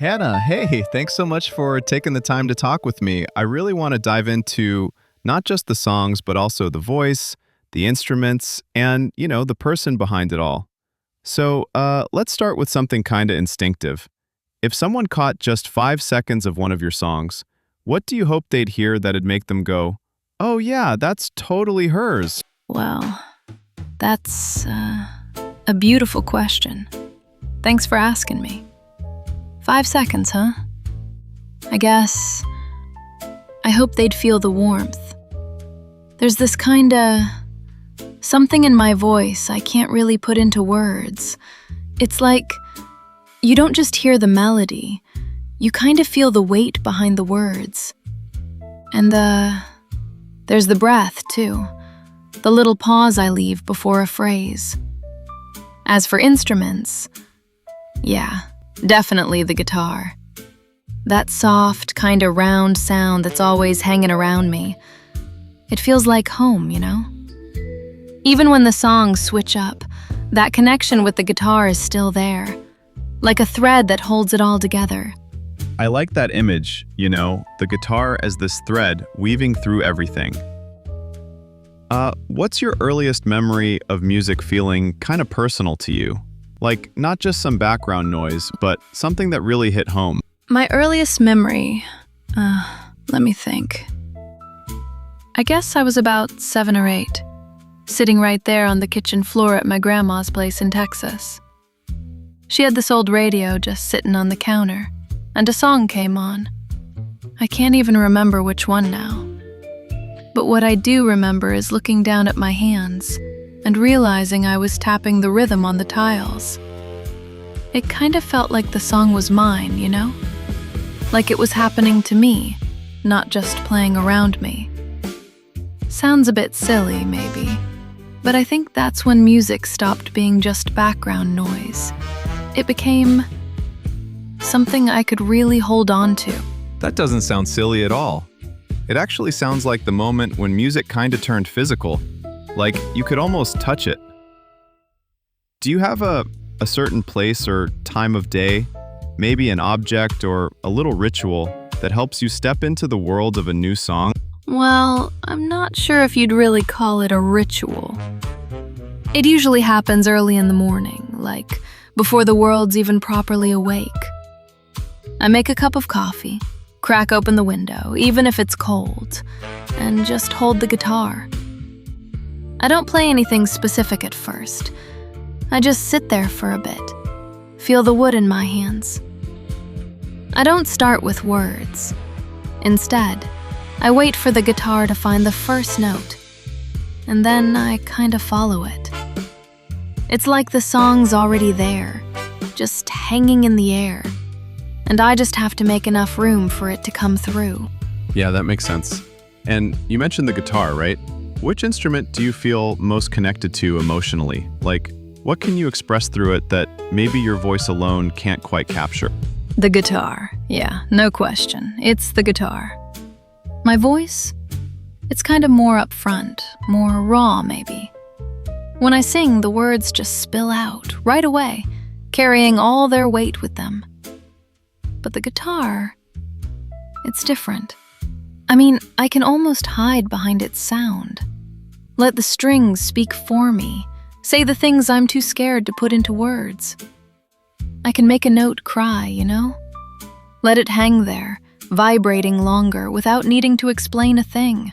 Hannah, hey, thanks so much for taking the time to talk with me. I really want to dive into not just the songs, but also the voice, the instruments, and, the person behind it all. So let's start with something kind of instinctive. If someone caught just 5 seconds of one of your songs, what do you hope they'd hear that'd make them go, oh yeah, that's totally hers? Well, that's a beautiful question. Thanks for asking me. 5 seconds, huh? I guess I hope they'd feel the warmth. There's this something in my voice I can't really put into words. It's like you don't just hear the melody, you kind of feel the weight behind the words. And there's the breath, too. The little pause I leave before a phrase. As for instruments, yeah, definitely the guitar. That soft, kind of round sound that's always hanging around me. It feels like home, Even when the songs switch up, that connection with the guitar is still there, like a thread that holds it all together. I like that image, the guitar as this thread weaving through everything. What's your earliest memory of music feeling kind of personal to you? Like, not just some background noise, but something that really hit home. My earliest memory, let me think. I guess I was about 7 or 8, sitting right there on the kitchen floor at my grandma's place in Texas. She had this old radio just sitting on the counter, and a song came on. I can't even remember which one now. But what I do remember is looking down at my hands and realizing I was tapping the rhythm on the tiles. It kind of felt like the song was mine, Like it was happening to me, not just playing around me. Sounds a bit silly, maybe, but I think that's when music stopped being just background noise. It became something I could really hold on to. That doesn't sound silly at all. It actually sounds like the moment when music kind of turned physical, like you could almost touch it. Do you have a certain place or time of day, maybe an object or a little ritual that helps you step into the world of a new song? Well, I'm not sure if you'd really call it a ritual. It usually happens early in the morning, like before the world's even properly awake. I make a cup of coffee, crack open the window, even if it's cold, and just hold the guitar. I don't play anything specific at first. I just sit there for a bit, feel the wood in my hands. I don't start with words. Instead, I wait for the guitar to find the first note, and then I kind of follow it. It's like the song's already there, just hanging in the air, and I just have to make enough room for it to come through. Yeah, that makes sense. And you mentioned the guitar, right? Which instrument do you feel most connected to emotionally? Like, what can you express through it that maybe your voice alone can't quite capture? The guitar, yeah, no question. It's the guitar. My voice? It's kind of more upfront, more raw maybe. When I sing, the words just spill out right away, carrying all their weight with them. But the guitar, it's different. I mean, I can almost hide behind its sound. Let the strings speak for me, say the things I'm too scared to put into words. I can make a note cry, Let it hang there, vibrating longer without needing to explain a thing.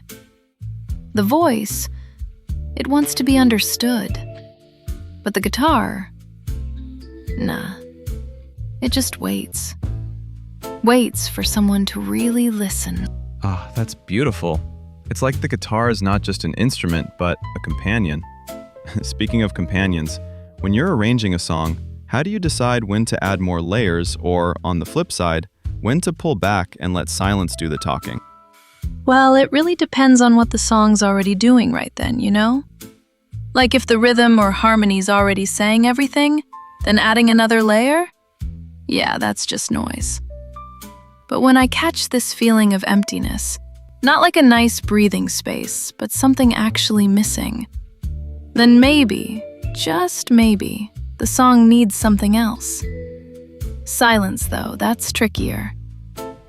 The voice, it wants to be understood. But the guitar, nah, it just waits. Waits for someone to really listen. Ah, that's beautiful. It's like the guitar is not just an instrument, but a companion. Speaking of companions, when you're arranging a song, how do you decide when to add more layers or, on the flip side, when to pull back and let silence do the talking? Well, it really depends on what the song's already doing right then, Like if the rhythm or harmony's already saying everything, then adding another layer? Yeah, that's just noise. But when I catch this feeling of emptiness, not like a nice breathing space, but something actually missing, then maybe, just maybe, the song needs something else. Silence, though, that's trickier.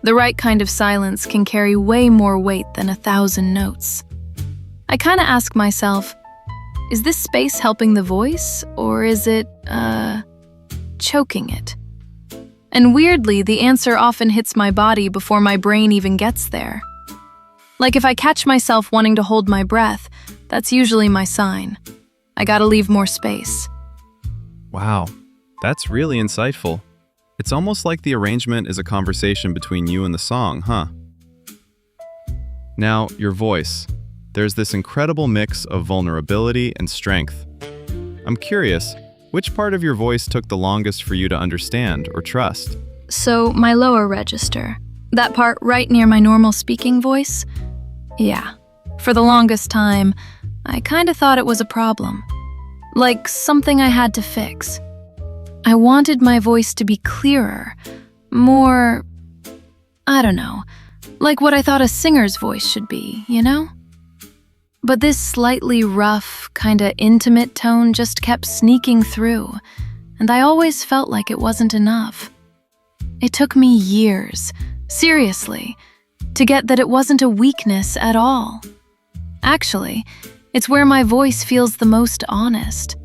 The right kind of silence can carry way more weight than 1,000 notes. I kind of ask myself, is this space helping the voice, or is it, choking it? And weirdly, the answer often hits my body before my brain even gets there. Like if I catch myself wanting to hold my breath, that's usually my sign. I gotta leave more space. Wow, that's really insightful. It's almost like the arrangement is a conversation between you and the song, huh? Now, your voice. There's this incredible mix of vulnerability and strength. I'm curious, which part of your voice took the longest for you to understand or trust? So, my lower register, that part right near my normal speaking voice? Yeah. For the longest time, I kinda thought it was a problem. Like something I had to fix. I wanted my voice to be clearer, more, I don't know, like what I thought a singer's voice should be, you know? But this slightly rough, kinda intimate tone just kept sneaking through, and I always felt like it wasn't enough. It took me years, seriously, to get that it wasn't a weakness at all. Actually, it's where my voice feels the most honest.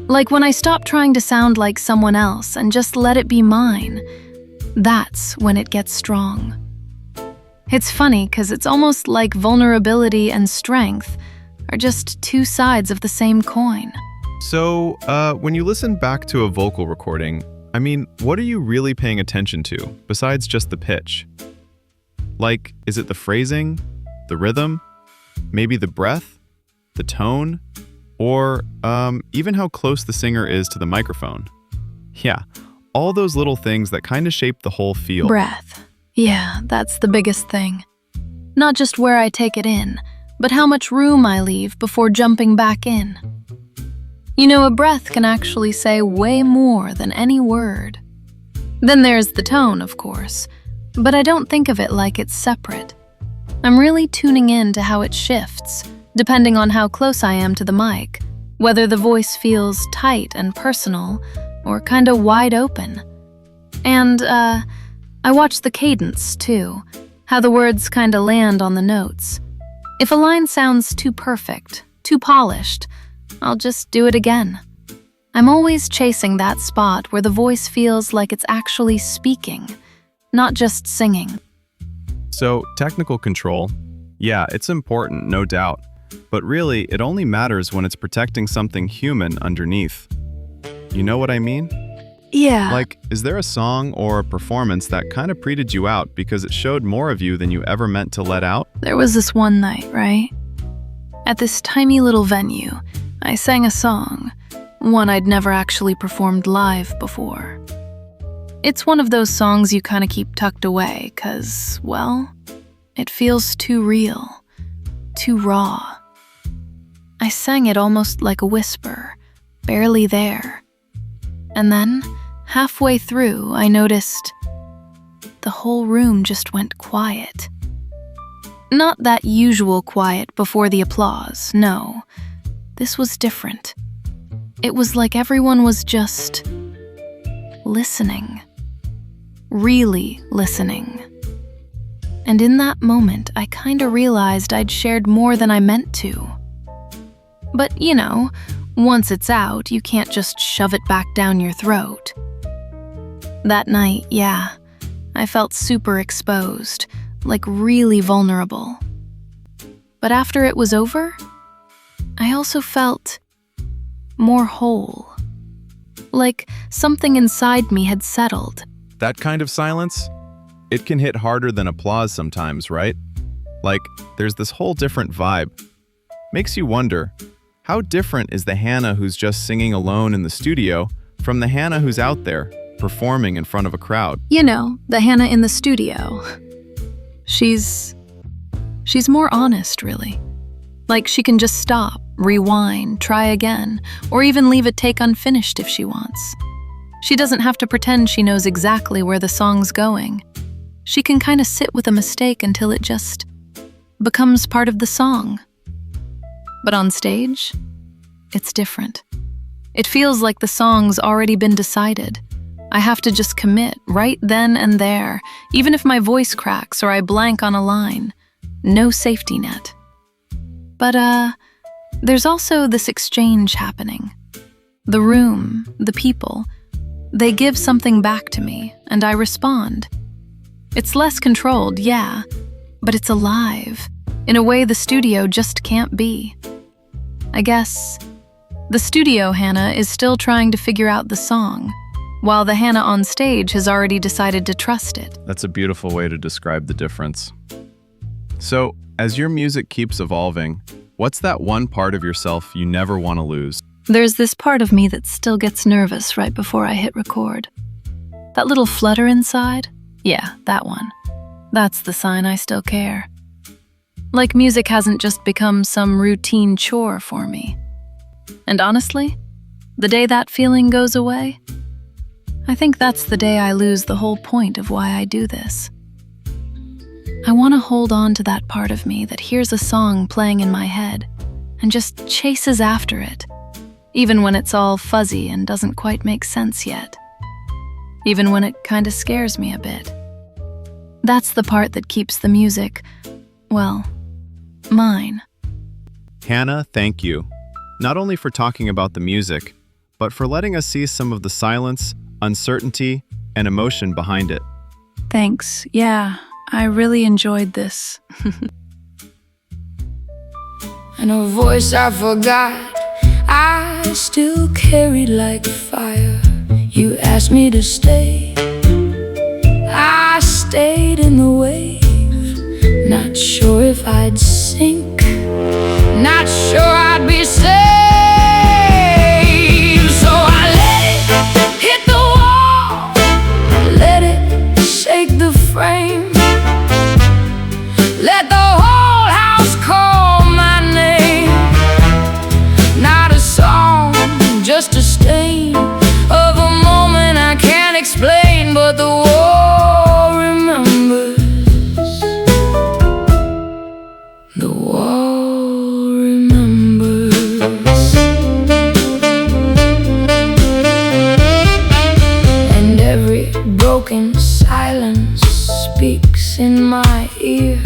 Like when I stop trying to sound like someone else and just let it be mine, that's when it gets strong. It's funny because it's almost like vulnerability and strength are just two sides of the same coin. So, when you listen back to a vocal recording, what are you really paying attention to, besides just the pitch? Like, is it the phrasing, the rhythm, maybe the breath, the tone, or even how close the singer is to the microphone? Yeah, all those little things that kind of shape the whole feel. Breath. Yeah, that's the biggest thing. Not just where I take it in, but how much room I leave before jumping back in. You know, a breath can actually say way more than any word. Then there's the tone, of course, but I don't think of it like it's separate. I'm really tuning in to how it shifts, depending on how close I am to the mic, whether the voice feels tight and personal or kinda wide open. And, I watch the cadence, too, how the words kinda land on the notes. If a line sounds too perfect, too polished, I'll just do it again. I'm always chasing that spot where the voice feels like it's actually speaking, not just singing. So, technical control, yeah, it's important, no doubt. But really, it only matters when it's protecting something human underneath. You know what I mean? Yeah. Like, is there a song or a performance that kind of preded you out because it showed more of you than you ever meant to let out? There was this one night, right? At this tiny little venue, I sang a song, one I'd never actually performed live before. It's one of those songs you kind of keep tucked away 'cause, well, it feels too real, too raw. I sang it almost like a whisper, barely there. And then, halfway through, I noticed the whole room just went quiet. Not that usual quiet before the applause, no. This was different. It was like everyone was just listening. Really listening. And in that moment, I kinda realized I'd shared more than I meant to. But, you know, once it's out, you can't just shove it back down your throat. That night, yeah, I felt super exposed, like really vulnerable. But after it was over, I also felt more whole. Like something inside me had settled. That kind of silence, it can hit harder than applause sometimes, right? Like, there's this whole different vibe. Makes you wonder, how different is the Hanna who's just singing alone in the studio from the Hanna who's out there, performing in front of a crowd? You know, the Hanna in the studio. She's more honest, really. Like she can just stop, rewind, try again, or even leave a take unfinished if she wants. She doesn't have to pretend she knows exactly where the song's going. She can kind of sit with a mistake until it just becomes part of the song. But on stage, it's different. It feels like the song's already been decided, I have to just commit right then and there, even if my voice cracks or I blank on a line. No safety net. But, there's also this exchange happening. The room, the people, they give something back to me, and I respond. It's less controlled, yeah, but it's alive, in a way the studio just can't be. I guess the studio Hanna is still trying to figure out the song, while the Hanna on stage has already decided to trust it. That's a beautiful way to describe the difference. So, as your music keeps evolving, what's that one part of yourself you never want to lose? There's this part of me that still gets nervous right before I hit record. That little flutter inside? Yeah, that one. That's the sign I still care. Like music hasn't just become some routine chore for me. And honestly, the day that feeling goes away, I think that's the day I lose the whole point of why I do this. I want to hold on to that part of me that hears a song playing in my head and just chases after it, even when it's all fuzzy and doesn't quite make sense yet. Even when it kind of scares me a bit. That's the part that keeps the music, well, mine. Hanna, thank you. Not only for talking about the music, but for letting us see some of the silence, uncertainty, and emotion behind it. Thanks. Yeah, I really enjoyed this. And a voice I forgot, I still carry like fire. You asked me to stay, I stayed in the wave. Not sure if I'd sink, not sure I'd be saved. So I let it hit the wall, let it shake the frame, let the whole house call my name. Not a song, just a stain of a moment I can't explain, but the wall remembers. The wall remembers. And every broken silence speaks in my ear,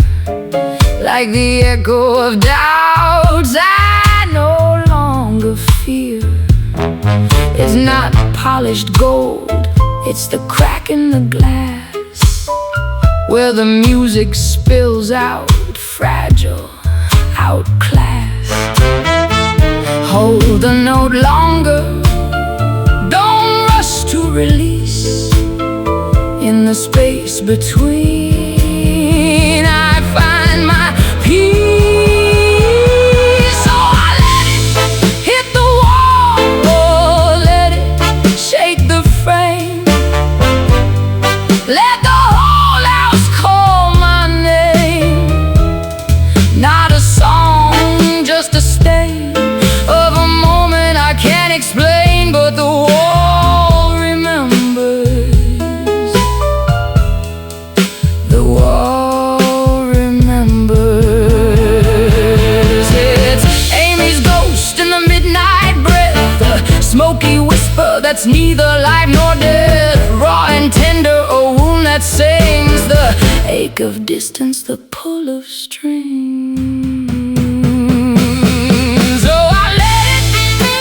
like the echo of doubts I no longer fear. It's not polished gold, it's the crack in the glass, where the music spills out, fragile, outclassed. Hold the note longer, don't rush to release. In the space between, I find my peace. So I let it hit the wall, oh, let it shake the frame, let the whole house call my name. Not a song, just a stain of a moment I can't explain, but the wall remembers. The wall remembers. It's Amy's ghost in the midnight breath, the smoky whisper that's neither life nor death, raw and tender, a wound that sings, the ache of distance, the pull of strings. So I let it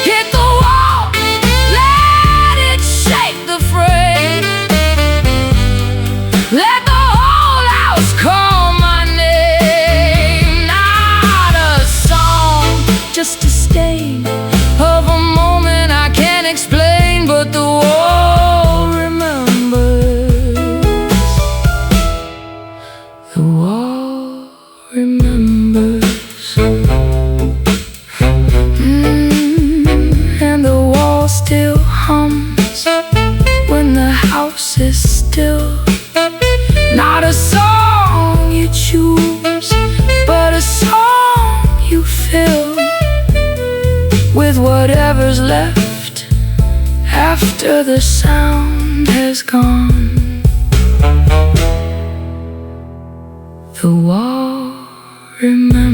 hit the wall, let it shake the frame, let the whole house call my name. Not a song, just a stain of a moment I can't explain, but the wall remembers. The wall remembers. And the wall still hums when the house is still. Not a song you choose, but a song you fill with whatever's left after the sound has gone. The wall remembers.